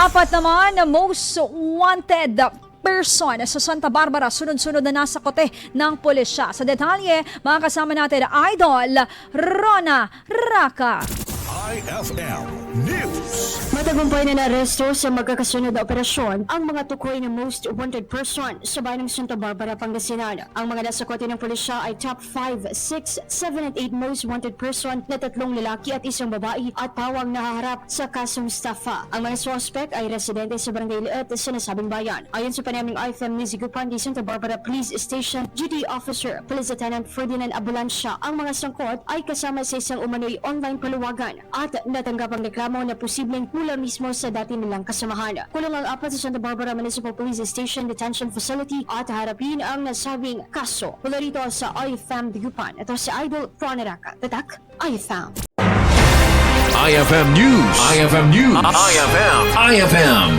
Apat naman na most wanted person sa Santa Barbara, sunod-sunod na Nasakote ng Pulisya. Sa detalye, makakasama natin Idol Rona Raka. IFM News. Matagumpay na naaresto sa magkakasunod na operasyon ang mga tukoy na most wanted person sa bayan ng Santa Barbara, Pangasinan. Ang mga nasakote ng pulisya ay top 5, 6, 7 at 8 most wanted person na tatlong lalaki at isang babae at pawang nahaharap sa kasong Estafa. Ang mga suspek ay residente sa barangay Leet sa nasabing bayan. Ayon sa panayam ng IFM Mews Dagupan di Santa Barbara Police Station, Duty Officer Police Lieutenant FERDINAND Abulensya, ang mga sangkot ay kasama sa isang umano'y online paluwagan at natanggap ang reklamo na posibleng mula mismo sa dati nilang kasamahan. Kulong ang Apat sa Santa Barbara Municipal Police Station Detention Facility at harapin ang nasabing kaso. Mula rito sa IFM Dagupan, ito si Idol Rona Raka. Tatak, IFM. IFM News. IFM News. IFM.